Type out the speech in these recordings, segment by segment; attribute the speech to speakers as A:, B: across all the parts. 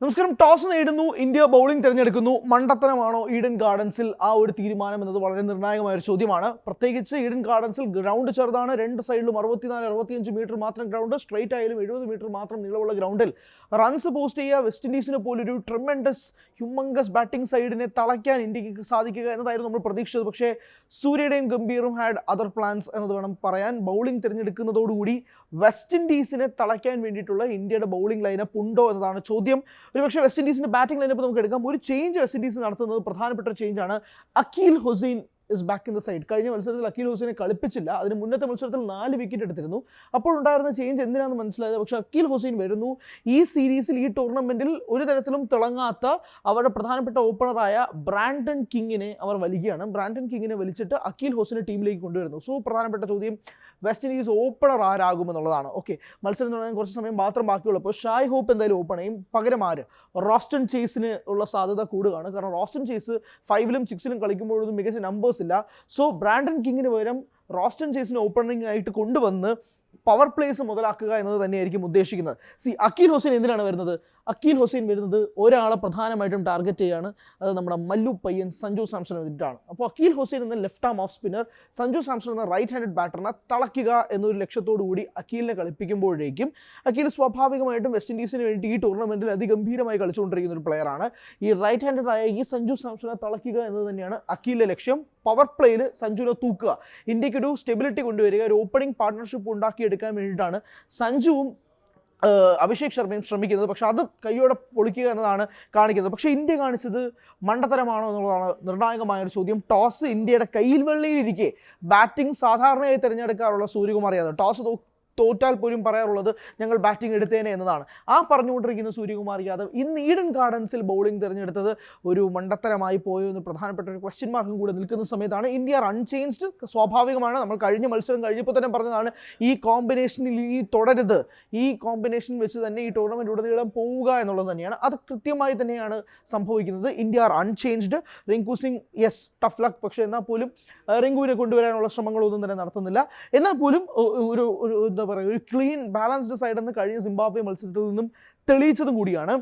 A: നമസ്കാരം. ടോസ് നേടുന്നു, India bowling തിരഞ്ഞെടുക്കുന്നു. മണ്ടത്തരമാണോ ഈഡൻ ഗാർഡൻസിൽ ആ ഒരു തീരുമാനം എന്നത് വളരെ നിർണായകമായ ഒരു ചോദ്യമാണ്. പ്രത്യേകിച്ച് ഈഡൻ ഗാർഡൻസിൽ ഗ്രൗണ്ട് ചെറുതാണ്. രണ്ട് സൈഡിലും 64-65 മീറ്റർ മാത്രം ഗ്രൗണ്ട്, സ്ട്രൈറ്റ് ആയാലും 70 മീറ്റർ മാത്രം നീളമുള്ള ഗ്രൗണ്ടിൽ റൺസ് പോസ്റ്റ് ചെയ്യുക, വെസ്റ്റ് ഇൻഡീസിനെ പോലൊരു ട്രിമൻഡസ് ഹ്യൂമങ്കസ് ബാറ്റിംഗ് സൈഡിനെ തളയ്ക്കാൻ ഇന്ത്യക്ക് സാധിക്കുക എന്നതായിരുന്നു നമ്മൾ പ്രതീക്ഷിച്ചത്. പക്ഷേ സൂര്യയുടെയും ഗംഭീറും ഹാഡ് അതർ പ്ലാൻസ് എന്നത് വേണം പറയാൻ. ബൗളിംഗ് തിരഞ്ഞെടുക്കുന്നതോടുകൂടി വെസ്റ്റ് ഇൻഡീസിനെ തളയ്ക്കാൻ വേണ്ടിയിട്ടുള്ള ഇന്ത്യയുടെ ബൗളിംഗ് ലൈനപ്പ് ഉണ്ടോ എന്നതാണ് ചോദ്യം. ഒരുപക്ഷെ വെസ്റ്റ് ഇൻഡീസിൻ്റെ ബാറ്റിംഗ് ലൈനപ്പ് നമുക്ക് എടുക്കാം. ഒരു ചേഞ്ച് വെസ്റ്റ് ഇൻഡീസ് നടത്തുന്നത് പ്രധാനപ്പെട്ട ഒരു ചേഞ്ചാണ്. Akeal Hosein is back in the side. കഴിഞ്ഞ മത്സരത്തിൽ അക്കീൽ ഹുസൈനെ കളിപ്പിച്ചില്ല. അതിന് മുന്നത്തെ മത്സരത്തിൽ 4 വിക്കറ്റ് എടുത്തിരുന്നു. അപ്പോൾ ഉണ്ടായിരുന്ന ചേഞ്ച് എന്തിനാണെന്ന് മനസ്സിലായത്. പക്ഷേ അക്കീൽ ഹുസൈൻ വരുന്നു. ഈ സീരീസിൽ, ഈ ടൂർണമെൻറ്റിൽ ഒരു തരത്തിലും തിളങ്ങാത്ത അവരുടെ പ്രധാനപ്പെട്ട ഓപ്പണറായ ബ്രാൻഡൻ കിങ്ങിനെ അവർ വലിക്കുകയാണ്. ബ്രാൻഡൻ കിങ്ങിനെ വലിച്ചിട്ട് അക്കീൽ ഹുസൈനെ ടീമിലേക്ക് കൊണ്ടുവരുന്നു. സോ പ്രധാനപ്പെട്ട ചോദ്യം വെസ്റ്റ് ഇൻഡീസ് ഓപ്പണർ ആരാകുമെന്നുള്ളതാണ്. ഓക്കെ, മത്സരം തുടങ്ങാൻ കുറച്ച് സമയം മാത്രം ബാക്കിയുള്ളപ്പോൾ ഷായ് ഹോപ്പ് എന്തായാലും ഓപ്പൺ ചെയ്യും. പകരം ആര്? റോസ്റ്റൺ ചേസിന് ഉള്ള സാധ്യത കൂടുകയാണ്. കാരണം റോസ്റ്റൺ ചേസ് 5ലും 6ലും കളിക്കുമ്പോഴൊന്നും മികച്ച നമ്പേഴ്സ് ഇല്ല. സോ ബ്രാൻഡൻ കിങ്ങിന് പകരം റോസ്റ്റൺ ചേസിന് ഓപ്പണിംഗ് ആയിട്ട് കൊണ്ടുവന്ന് പവർ പ്ലേസ് മുതലാക്കുക എന്നത് തന്നെയായിരിക്കും ഉദ്ദേശിക്കുന്നത്. അക്കീൽ ഹുസൈൻ എന്തിനാണ് വരുന്നത്? അക്കീൽ ഹുസൈൻ വരുന്നത് ഒരാളെ പ്രധാനമായിട്ടും ടാർഗറ്റ് ചെയ്യുകയാണ്. അത് നമ്മുടെ മല്ലു പയ്യൻ സഞ്ജു സാംസൺ വേണ്ടിയിട്ടാണ്. അപ്പോൾ അക്കീൽ ഹുസൈൻ എന്ന left arm off spinner, Sanju Samson എന്ന റൈറ്റ് ഹാൻഡഡ് ബാറ്ററിനെ തളയ്ക്കുക എന്നൊരു ലക്ഷ്യത്തോടു കൂടി അക്കീലിനെ കളിപ്പിക്കുമ്പോഴേക്കും അക്കീൽ സ്വാഭാവികമായിട്ടും വെസ്റ്റ് ഇൻഡീസിന് വേണ്ടി ഈ ടൂർണമെൻറ്റിൽ അതിഗംഭീരമായി കളിച്ചുകൊണ്ടിരിക്കുന്ന ഒരു പ്ലെയറാണ്. ഈ റൈറ്റ് ഹാൻഡഡ് ആയ ഈ സഞ്ജു സാംസണെ തളയ്ക്കുക എന്നത് തന്നെയാണ് അക്കീലിൻ്റെ ലക്ഷ്യം. പവർ പ്ലേയിൽ സഞ്ജുവിനെ തൂക്കുക, ഇന്ത്യക്കൊരു സ്റ്റെബിലിറ്റി കൊണ്ടുവരിക, ഒരു ഓപ്പണിംഗ് പാർട്ട്ണർഷിപ്പ് ഉണ്ടാക്കിയെടുക്കാൻ വേണ്ടിയിട്ടാണ് സഞ്ജുവും അഭിഷേക് ശർമ്മയും ശ്രമിക്കുന്നത്. പക്ഷെ അത് കൈയോടെ പൊളിക്കുക എന്നതാണ് കാണിക്കുന്നത്. പക്ഷേ ഇന്ത്യ കാണിച്ചത് മണ്ടത്തരമാണോ എന്നുള്ളതാണ് നിർണായകമായൊരു ചോദ്യം. ടോസ് ഇന്ത്യയുടെ കയ്യിൽ വെള്ളിയിലിരിക്കെ ബാറ്റിംഗ് സാധാരണയായി തിരഞ്ഞെടുക്കാറുള്ള സൂര്യകുമാർ യാദവ് ടോസ് തോറ്റാൽ പോലും പറയാറുള്ളത് ഞങ്ങൾ ബാറ്റിംഗ് എടുത്തേനെ എന്നതാണ്. ആ പറഞ്ഞുകൊണ്ടിരിക്കുന്ന സൂര്യകുമാർ യാദവ് ഇന്ന് ഈഡൻ ഗാർഡൻസിൽ ബൗളിംഗ് തിരഞ്ഞെടുത്തത് ഒരു മണ്ടത്തരമായി പോയോ എന്ന് പ്രധാനപ്പെട്ട ഒരു ക്വസ്റ്റ്യൻ മാർക്കും കൂടെ നിൽക്കുന്ന സമയത്താണ്. India unchanged. സ്വാഭാവികമാണ്. നമ്മൾ കഴിഞ്ഞ മത്സരം കഴിഞ്ഞപ്പോൾ തന്നെ പറഞ്ഞതാണ് ഈ കോമ്പിനേഷനിൽ ഈ തുടരുത്, ഈ കോമ്പിനേഷൻ വെച്ച് തന്നെ ഈ ടൂർണമെൻറ്റ് ഉടനീളം പോവുക എന്നുള്ളത് തന്നെയാണ്. അത് കൃത്യമായി തന്നെയാണ് സംഭവിക്കുന്നത്. India unchanged. Rinku Singh yes tough luck, പക്ഷേ എന്നാൽ പോലും റിങ്കുവിനെ കൊണ്ടുവരാനുള്ള ശ്രമങ്ങളൊന്നും തന്നെ നടത്തുന്നില്ല. എന്നാൽ പോലും ഒരു എന്താ പറയുക, ഒരു ക്ലീൻ ബാലൻസ്ഡ് സൈഡ് എന്ന് കഴിഞ്ഞ സിംബാബ്വെ മത്സരത്തിൽ നിന്നും തെളിയിച്ചതും കൂടിയാണ്.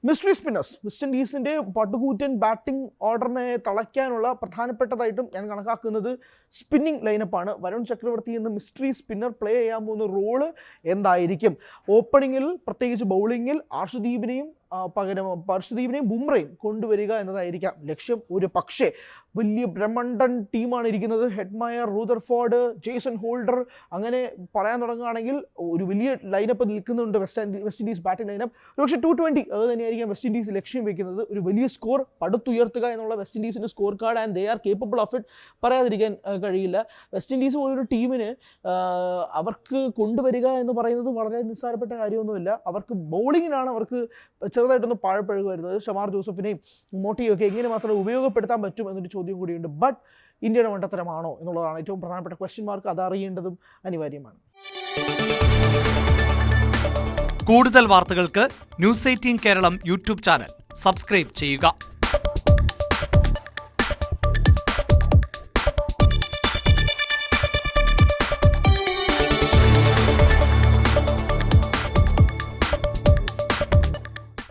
A: മിസ്റ്ററി സ്പിന്നേഴ്സ്, വെസ്റ്റ് ഇൻഡീസിൻ്റെ പടുകൂറ്റൻ ബാറ്റിംഗ് ഓർഡറിനെ തളയ്ക്കാനുള്ള പ്രധാനപ്പെട്ടതായിട്ടും ഞാൻ കണക്കാക്കുന്നത് സ്പിന്നിങ് ലൈനപ്പാണ്. വരുൺ ചക്രവർത്തി എന്ന മിസ്റ്ററി സ്പിന്നർ പ്ലേ ചെയ്യാൻ പോകുന്ന റോള് എന്തായിരിക്കും? ഓപ്പണിങ്ങിൽ, പ്രത്യേകിച്ച് ബൗളിങ്ങിൽ പർഷദീപിനെയും ബുംറയും കൊണ്ടുവരിക എന്നതായിരിക്കാം ലക്ഷ്യം. ഒരു പക്ഷേ വലിയ ബ്രഹ്മണ്ടൻ ടീമാണ് ഇരിക്കുന്നത്. ഹെഡ്മയർ, റൂദർഫോർഡ്, ജേസൺ ഹോൾഡർ, അങ്ങനെ പറയാൻ തുടങ്ങുകയാണെങ്കിൽ ഒരു വലിയ ലൈനപ്പ് നിൽക്കുന്നുണ്ട് വെസ്റ്റ് ഇൻഡീസ് ബാറ്റിംഗ് ലൈനപ്പ്. ഒരുപക്ഷെ 220 അത് തന്നെയായിരിക്കും വെസ്റ്റ് ഇൻഡീസ് ലക്ഷ്യം വെക്കുന്നത്. ഒരു വലിയ സ്കോർ പടുത്തുയർത്തുക എന്നുള്ള വെസ്റ്റ് ഇൻഡീസിൻ്റെ score card, and they are capable of it. പറയാതിരിക്കാൻ കഴിയില്ല. വെസ്റ്റ് ഇൻഡീസ് പോലൊരു ടീമിന് അവർക്ക് കൊണ്ടുവരിക എന്ന് പറയുന്നത് വളരെ നിസ്സാരപ്പെട്ട കാര്യമൊന്നുമില്ല. അവർക്ക് ബൗളിങ്ങിനാണ് അവർക്ക് ചെറുതായിട്ടൊന്ന് പാഴപ്പഴുക വരുന്നത്. ഷമാർ ജോസഫിനെയും മോട്ടിയും ഒക്കെ എങ്ങനെ മാത്രമേ ഉപയോഗപ്പെടുത്താൻ പറ്റും എന്നൊരു ചോദ്യം കൂടിയുണ്ട്. ബട്ട് ഇന്ത്യയുടെ മണ്ടത്തരമാണോ എന്നുള്ളതാണ് ഏറ്റവും പ്രധാനപ്പെട്ട ക്വസ്റ്റ്യൻ മാർക്ക്. അതറിയേണ്ടതും അനിവാര്യമാണ്.
B: കൂടുതൽ വാർത്തകൾക്ക് news 18 Keralam YouTube channel subscribe ചെയ്യുക.